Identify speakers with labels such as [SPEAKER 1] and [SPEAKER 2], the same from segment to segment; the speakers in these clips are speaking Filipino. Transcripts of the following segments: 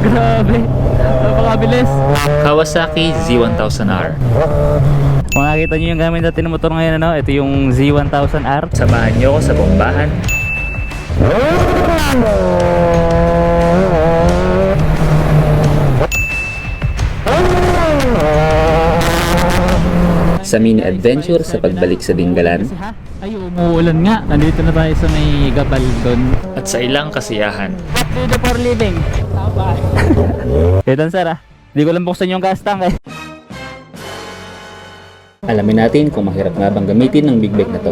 [SPEAKER 1] Grabe, napakabilis.
[SPEAKER 2] Kawasaki Z1000R.
[SPEAKER 1] Kung nakita nyo yung gamit natin ng motor ngayon, ano, ito yung Z1000R.
[SPEAKER 2] Samahan niyo ako sa bombahan. Sa mini adventure sa pagbalik sa Dingalan
[SPEAKER 1] Kasi ha, ay umuulan nga. Nandito na tayo sa may Gabaldon.
[SPEAKER 2] at sa ilang kasiyahan.
[SPEAKER 1] What do you do for living? Ito sir, di ko lang buksan yung gas tank eh.
[SPEAKER 2] Alamin natin kung mahirap nga bang gamitin ng big bike na to.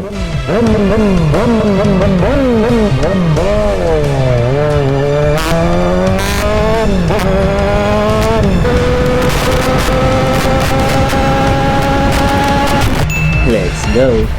[SPEAKER 2] Let's go!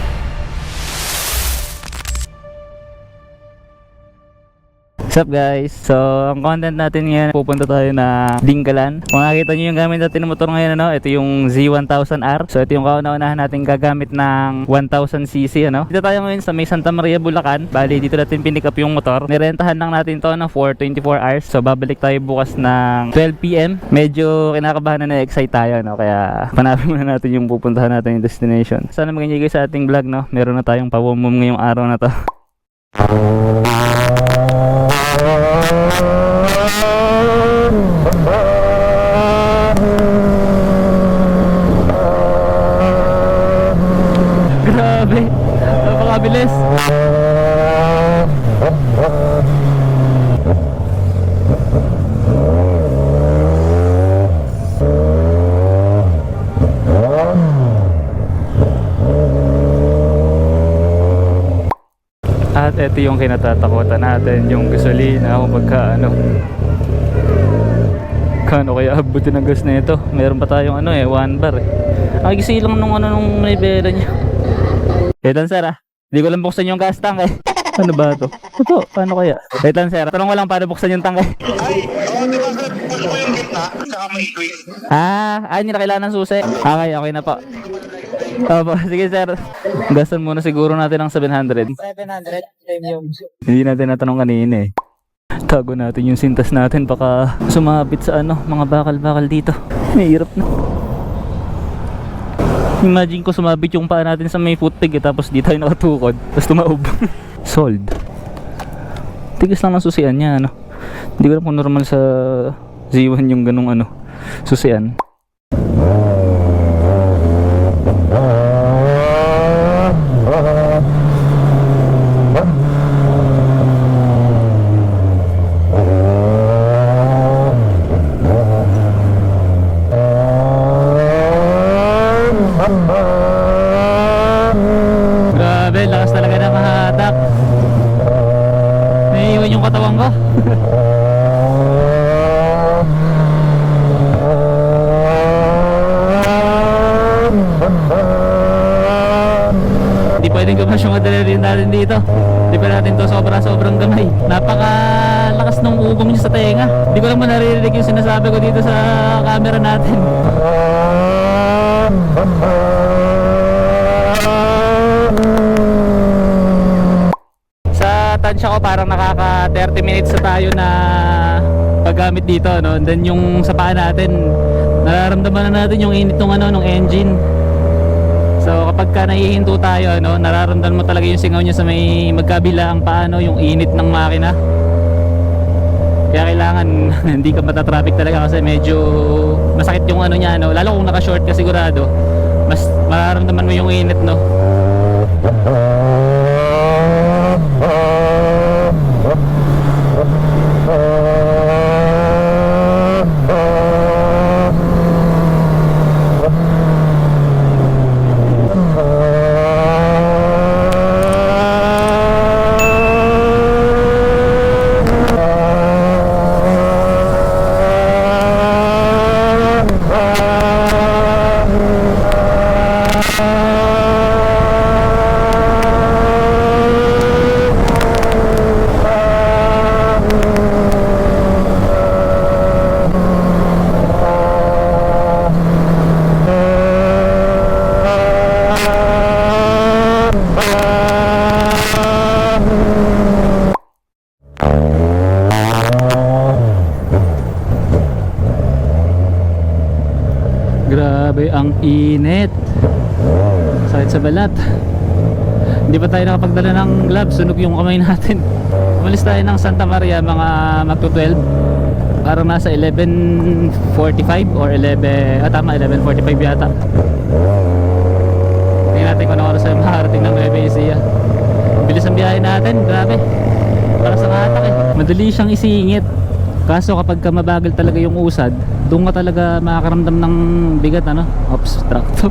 [SPEAKER 1] What's up guys? So, ang content natin ngayon, pupunta tayo na Dingalan. Kung nakita nyo yung gamit natin ng motor ngayon, ano, ito yung Z1000R. So, ito yung kauna-unahan natin gagamit ng 1000cc, ano. Dito tayo ngayon sa may Santa Maria, Bulacan. Bali, dito natin pinick up yung motor. Nirentahan lang natin to, no, for 24 hours. So, babalik tayo bukas ng 12 PM. Medyo kinakabahan na na-excite tayo, no. Kaya, panapin muna natin yung pupuntahan natin yung destination. Sana magiging sa ating vlog, no. Meron na tayong pawumum ngayong araw na to. Grabe, napakabilis. At ito yung kinatatakutan natin, yung gasolina kung magkaano. Kano kaya abutin ng gas na ito? Meron pa tayong ano eh, 1 bar eh. Ang gisilang nung ano nung manibela niya. Etan sir di ko lang buksan yung gas tank eh. Ano ba to? Ito, paano kaya? Etan sir, tanong ko lang paano buksan yung tank eh.
[SPEAKER 3] Ay, push mo yung gitna, saka may quick.
[SPEAKER 1] Hindi na kailangan ng susi. Okay na po. Opo, sige sir. Gasan muna siguro natin ng 700.
[SPEAKER 4] 700 premium.
[SPEAKER 1] Hindi natin natanong kanina eh. Tago natin yung sintas natin, baka sumabit sa ano, mga bakal-bakal dito. Mahirap na. Imagine ko sumabit yung paa natin sa may footpeg eh, tapos di tayo nakatukod, tapos tumaob. Sold. Tigas lang ng susian niya, ano. Hindi ko alam kung normal sa Z1 yung ganung ano, susian. Grabe, lakas talaga na mahatak. Naiiwan yung katawan ko. Hindi pwedeng gumas yung adrenaline natin dito. Hindi pa natin to sobrang gamay. Napakalakas ng ugong niya sa tenga. Hindi ko lang naririnig yung sinasabi ko dito sa camera natin. Sa tansya ko parang nakaka 30 minutes na tayo na paggamit dito, no? And then yung sa paa natin, nararamdaman na natin yung init ng ano, ng engine. So kapag ka nahihinto tayo, no, nararamdaman mo talaga yung singaw niya sa may magkabila ang paano, yung init ng makina. Kaya kailangan hindi ka matatraffic talaga kasi medyo masakit yung ano niya, no? Lalo kung naka-short ka sigurado, mas mararamdaman mo yung init, no? Grabe, ang init. Sakit sa balat. Hindi pa tayo nakapagdala ng gloves, sunog yung kamay natin. Umalis tayo ng Santa Maria mga magto-12. Parang nasa 11:45 or 11:45 yata. Tingnan natin kung ano oras tayo makarating ng Nueva Ecija. Bilis ang biyahe natin, grabe. Para sa katak eh. Madali siyang isingit. Kaso kapag ka mabagal talaga yung usad, doon ka talaga makakaramdam ng bigat, ano? Obstructo.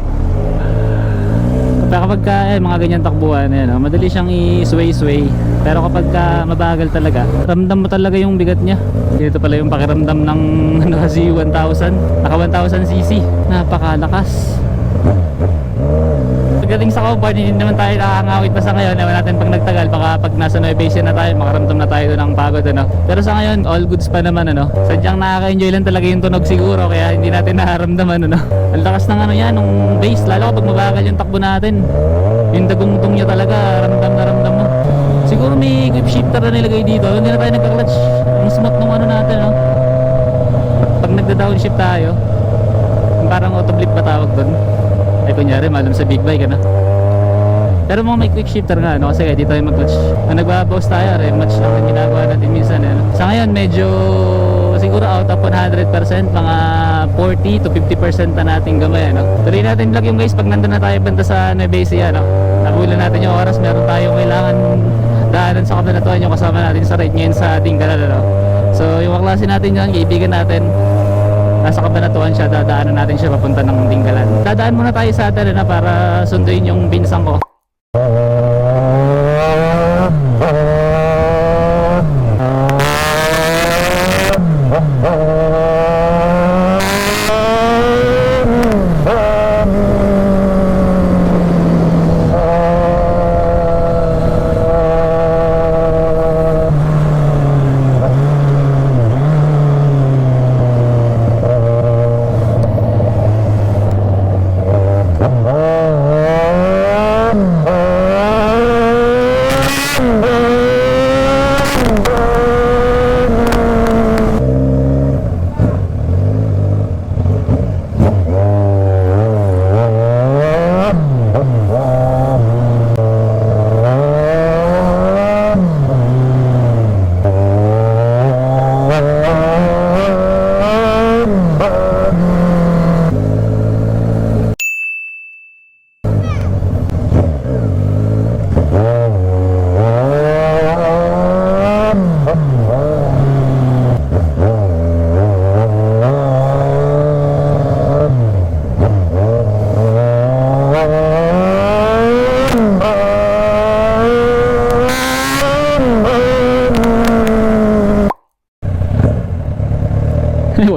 [SPEAKER 1] Kapag ka mga ganyan takbuhan, madali siyang i-sway-sway. Pero kapag ka mabagal talaga, ramdam mo talaga yung bigat niya. Dito pala yung pakiramdam ng Z1000, naka 1000cc. Napakalakas. Pagdating sa compound, hindi naman tayo nakakangawit pa sa ngayon. Ewan natin pag nagtagal, baka pag nasa Nueva Ecija na tayo, makaramdam na tayo ng pagod, ano. Pero sa ngayon, all goods pa naman, ano. Sadyang nakaka-enjoy lang talaga yung tunog siguro, kaya hindi natin nakaramdaman, ano. Ang lakas ng ano yan, nung bass, lalo kapag mabagal yung takbo natin. Yung dagungtong niya talaga, ramdam na ramdam mo. Siguro may grip shifter na nilagay dito, hindi na tayo nagka-clutch. Ang smooth nung ano natin, no. Pag nagda-downshift tayo, parang auto-blip pa tawag doon. Ay kunyari, malum sa big bike, ano. Pero mga may quick shifter nga, no, kasi dito tayo mag-clutch. Kung nagbabawas tayo, match lang ang ginagawa natin minsan, ano. Sa ngayon, medyo siguro out of 100%, mga 40 to 50% na nating gamay, ano. Tuloy natin vlog yung guys pag nandun na tayo banda sa Nueva Ecija, no. Nakulan natin yung oras, meron tayong kailangan daanan sa kabanatuan yung kasama natin sa ride ngayon sa Dingalan, ano. So yung kaklase natin yun, kaibigan natin, nasa Kabanatuan siya, dadaanan natin siya papunta ng Dingalan. Dadaan muna tayo sa atin na para sunduin yung binsang ko.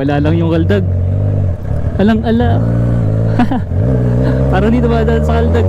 [SPEAKER 1] Wala lang yung kaldag. Alang-ala. Parang dito ba dahil sa kaldag?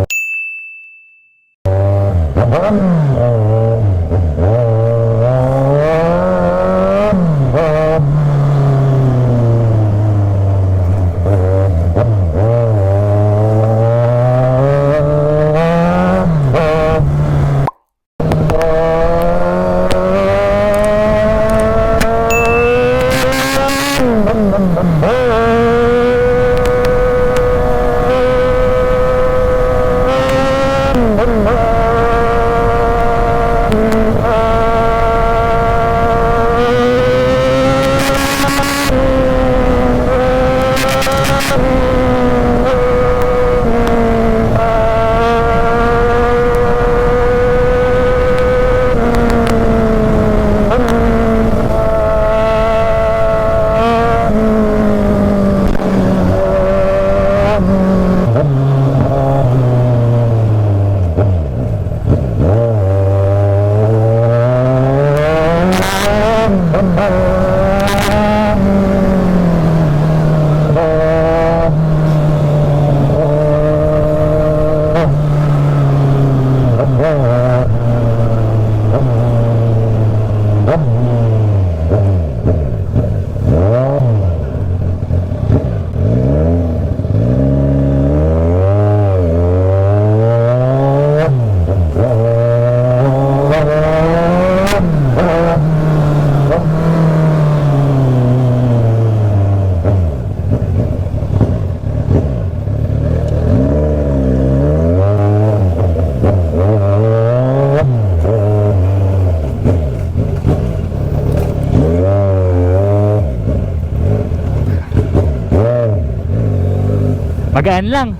[SPEAKER 1] Gaan lang.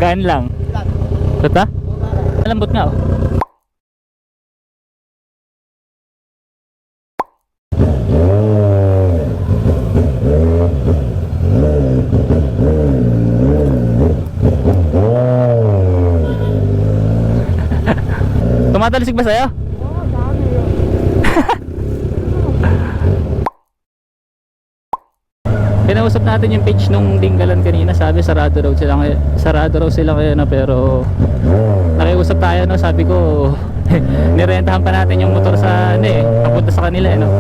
[SPEAKER 1] Gaan lang. Tota? Lambot nga oh. Tumatalisig ba sa'yo? Kinausap natin yung page nung Dinggalan kanina, sabi sarado raw sila ngayon no, pero nakiusap tayo no, sabi ko nirentahan pa natin yung motor sa papunta sa kanila no,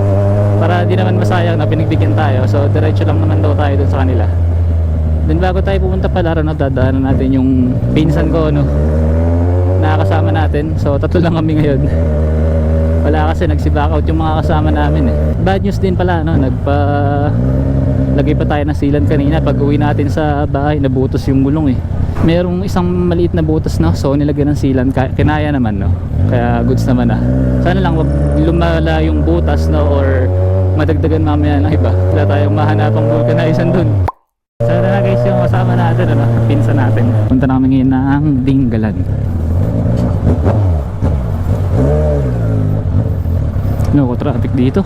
[SPEAKER 1] para di naman masayang na pinagbigyan tayo, so diretso lang naman daw tayo dun sa kanila. Then bago tayo pupunta pala no, dadaanan natin yung pinsan ko no, nakakasama natin, so tatlo lang kami ngayon. Wala kasi nagsi-back out yung mga kasama namin Bad news din pala no, lagay pa tayo ng sealant kanina. Pag uwi natin sa bahay, nabutos yung gulong Merong isang maliit na butas no, so nilagyan ng sealant, kinaya naman no, kaya goods naman Sana lang wag lumala yung butas no, or madagdagan mamaya ng iba. Wala tayong mahanapang vulcanization dun. Sana na guys yung kasama natin pinsan natin. Punta na kami ngayon ng Dinggalan. No, traffic dito.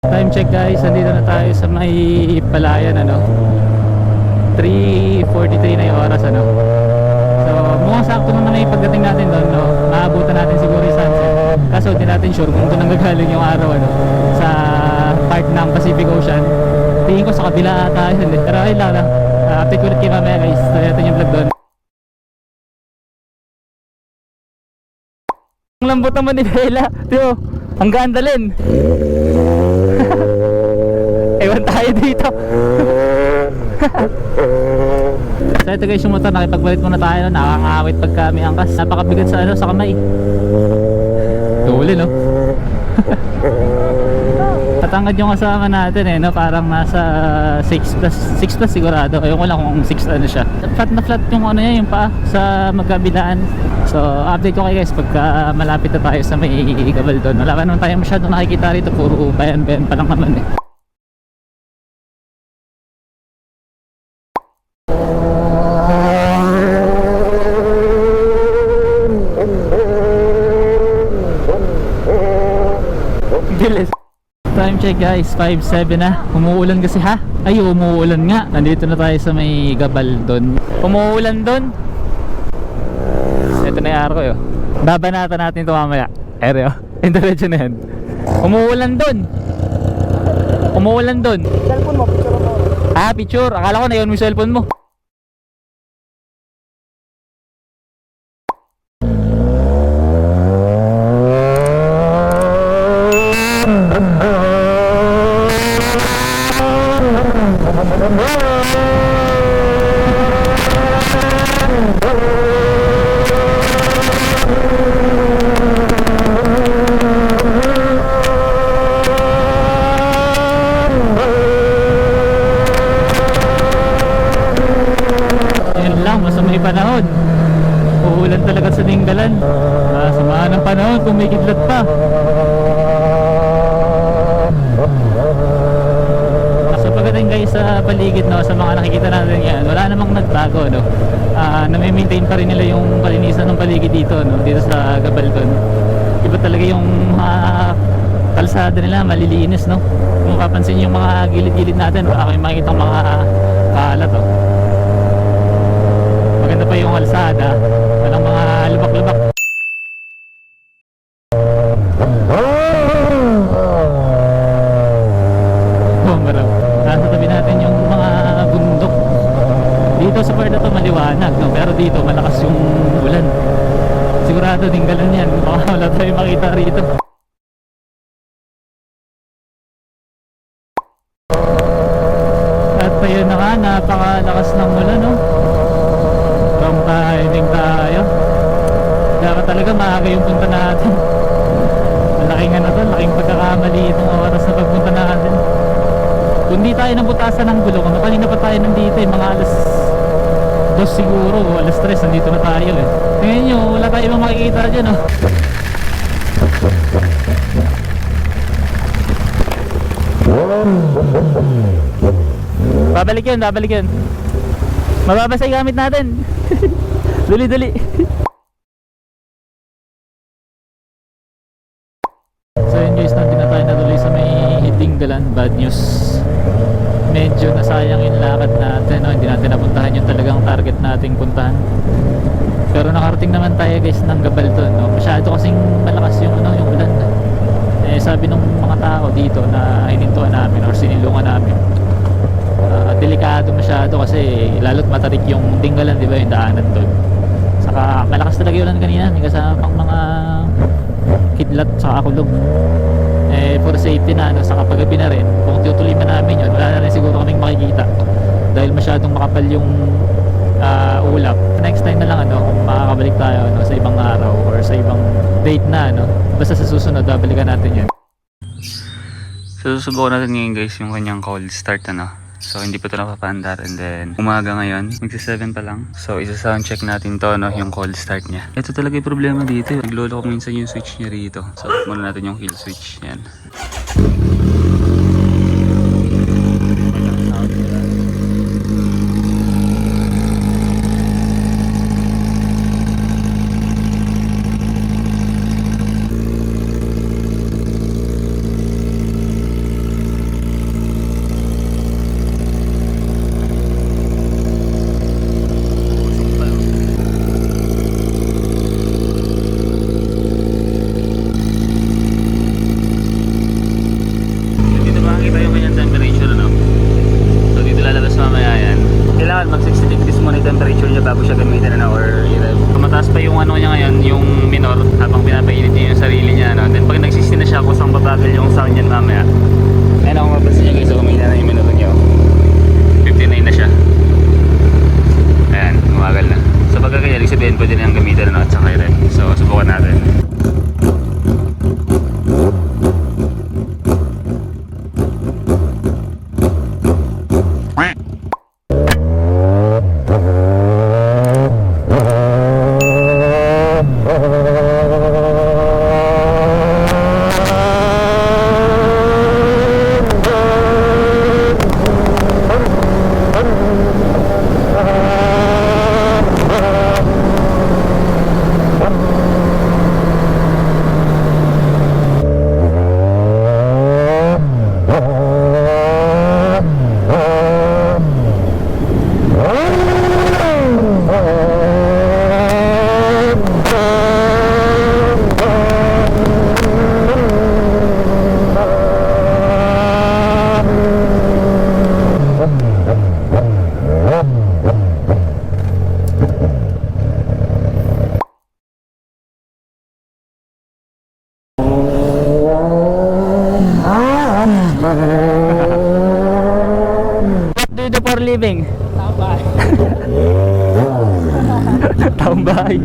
[SPEAKER 1] Time check guys, nandito na tayo sa may Palayan 3:43 na yung oras So mukhang sakto naman yung pagdating natin doon maabutan natin siguro yung sunset. Kaso di natin sure kung doon nanggagaling yung araw sa part ng Pacific Ocean. Tingin ko sa kabila ata yun pero ayun lang update ko ulit kayo mamaya guys, natin yung vlog doon. Ang lambot naman ni Bella, tiyo, ang gandalin. Ewan tayo dito. So ito guys yung motor, nakipagbalit muna tayo nakakawit pag kami angkas. Napakabigat sa kamay. Tuli no. Patangad yung kasama natin parang nasa 6 plus sigurado. Ayun ko lang kung 6 siya. Flat na flat yung niya, yung paa sa magkabilaan. So update ko kayo guys pagka malapit na tayo sa may Gabaldon. Wala pa naman tayo masyado nakikita rito, puro bayan-bayan pa lang naman Bilis. Time check guys, 5:07 na. Umuulan kasi Ay, umuulan nga. Nandito na tayo sa may Gabaldon. Umuulan doon. Ito na yung araw Babanatan natin ito mamaya. Ere indiretso na yan. Umuulan doon. Umuulan doon.
[SPEAKER 4] Cellphone mo, picture mo.
[SPEAKER 1] Picture. Akala ko na yun yung cellphone mo. Masamay panahon, uulan talaga sa Dinggalan. Samahan ng panahon, kumikidlat pa. So pagdating guys sa paligid sa mga nakikita natin yan, wala namang nagbago nami-maintain pa rin nila yung kalinisan ng paligid dito dito sa Gabaldon. Iba talaga yung kalsada nila, malilinis Kung mapapansin yung mga gilid-gilid natin, wala kayong makikita mga kalat maganda pa yung kalsada, walang mga lubak-lubak. Maraw. Nasa tabi natin yung mga bundok. Dito sa part na to maliwanag pero dito malakas yung ulan. Sigurado Dinggalan yan, baka wala tayong makita rito. At pa yun napakalakas ng ulan Wrong timing tayo. Dapat talaga maaga yung punta natin. Malaking laking pagkakamali itong oras na pagpunta natin. Kung di tayo nabutasan ng gulong, kanina pa tayo nandito mga alas 2 siguro, alas 3, nandito na tayo eh. Tingnan nyo, wala tayo ibang makikita dyan oh. Babalik yun, babalik yun. Mababasa yung gamit natin. Dali, dali. So yun guys, nandun na tayo natuloy sa may Dinggalan. Bad news. Medyo nasayang yung lakad natin, no? Hindi natin napuntahan yung talagang target nating puntahan. Pero nakarating naman tayo guys ng Gabaldon, no? Masyado kasing malakas yung, yung ulan. Eh, sabi ng mga tao dito na hinintuan namin or sinilungan namin, delikado masyado kasi lalo't matarik yung Dinggalan, di ba, yung daanan doon. Saka malakas talaga yung ulan kanina, may kasama pang mga kidlat sa kulog. Eh, for safety na, saka paggabi na rin, kung tutuloy man namin yun, wala na rin siguro kaming makikita dahil masyadong makapal yung ulap. Next time na lang kung makakabalik tayo sa ibang araw or sa ibang date na basta sa susunod babalikan natin yun. So susubukan natin ngayon guys yung kanyang cold start so hindi pa ito napapandar, and then umaga ngayon, magsa 7 pa lang. So isa sound check natin to yung cold start niya. Ito talaga yung problema dito, naglolo ko minsan yung switch niya rito. So muna natin yung kill switch, yan. Bago siya gamitin or mataas pa yung niya ngayon, yung minor, habang pinapainit niya yung sarili niya then pag nagsisi na siya, kusang babagal yung sound niyan mamaya. Ayan ako mapasin niya guys, so kumita na yung minor niya, 59 na siya. Ayan, umagal na. So pagka kaya, sabihin pwede na yung gamitin at saka i-rep. So subukan natin. What do you do for living? Tambay. Tambay.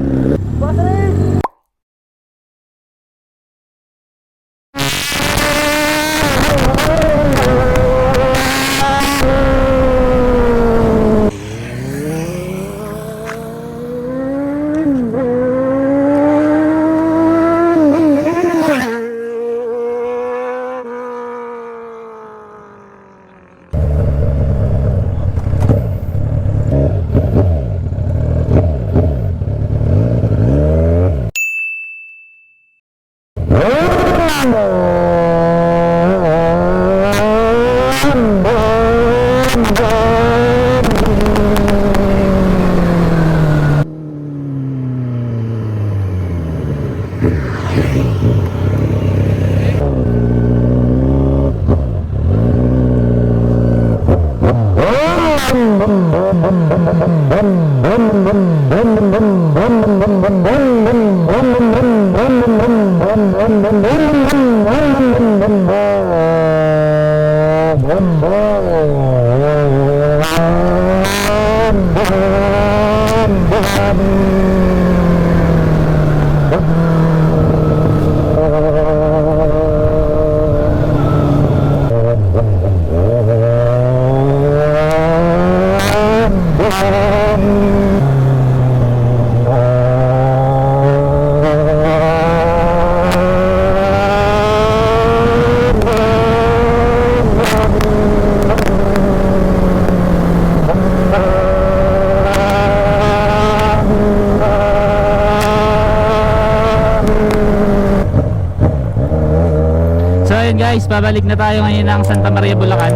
[SPEAKER 1] guys, pabalik na tayo ngayon ng Santa Maria, Bulacan.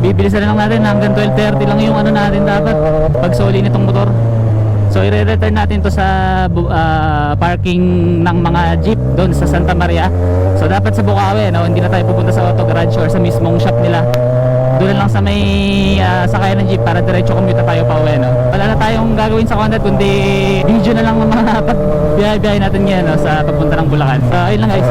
[SPEAKER 1] Bibilisan na lang natin, hanggang 12:30 lang yung ano natin dapat pagsoli nitong motor. So i-return natin to sa parking ng mga jeep doon sa Santa Maria. So dapat sa Bukawi, no? Hindi na tayo pupunta sa auto garage or sa mismong shop nila. Doon lang sa may sakayan ng jeep para diretso commute tayo pa uwi, no? Wala na tayong gagawin sa content kundi video na lang ng mga pagbiyahe natin ngayon, no? Sa pagpunta ng Bulacan. So ayun lang guys.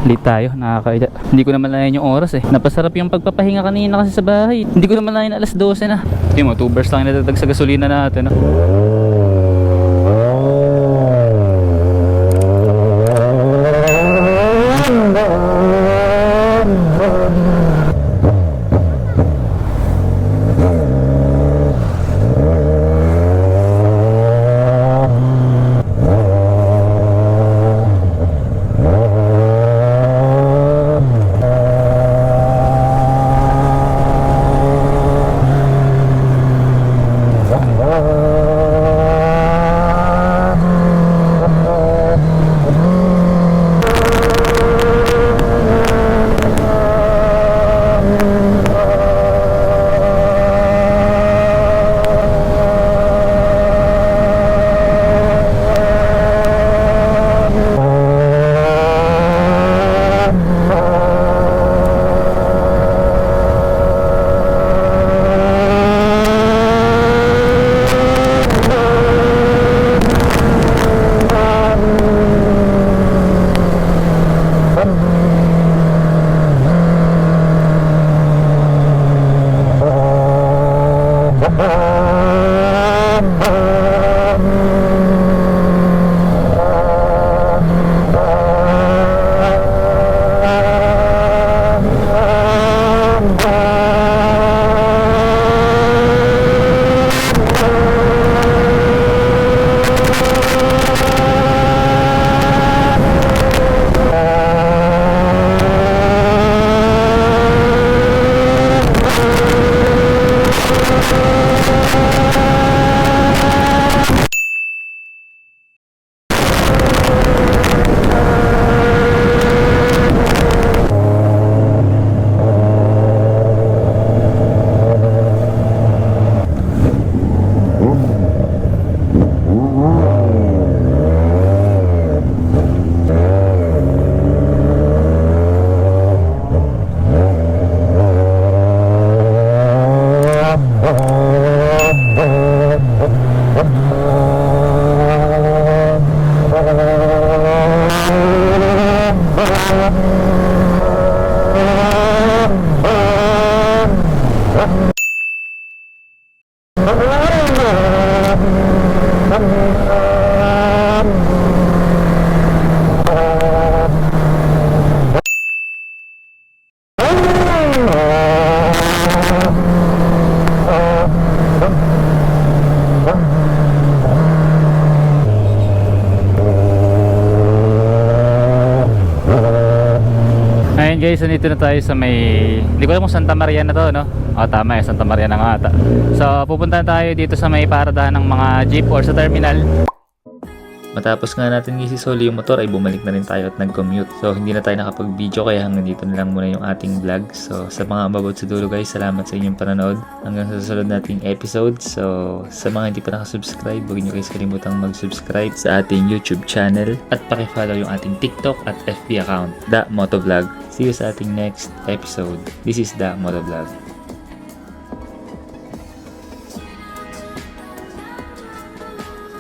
[SPEAKER 1] Late tayo, nakakaida. Hindi ko naman layan yung oras eh. Napasarap yung pagpapahinga kanina kasi sa bahay. Hindi ko naman layan alas 12 na. Yung mga 2 bars lang natatag sa gasolina natin. No? Ngayon guys, nandito na tayo sa may, hindi ko alam kung Santa Maria na to, no? O tama, Santa Maria na nga ata. So pupunta tayo dito sa may paradahan ng mga jeep or sa terminal.
[SPEAKER 2] Matapos nga natin isisoli yung motor ay bumalik na rin tayo at nag-commute. So hindi na tayo nakapag-video kaya hanggang dito na lang muna yung ating vlog. So sa mga ababot sa dulo guys, salamat sa inyong panonood. Hanggang sa susunod nating episode. So sa mga hindi pa nakasubscribe, huwag niyo guys kalimutang mag-subscribe sa ating YouTube channel at paki-follow yung ating TikTok at FB account, The Motovlog. See you sa ating next episode. This is The Motovlog.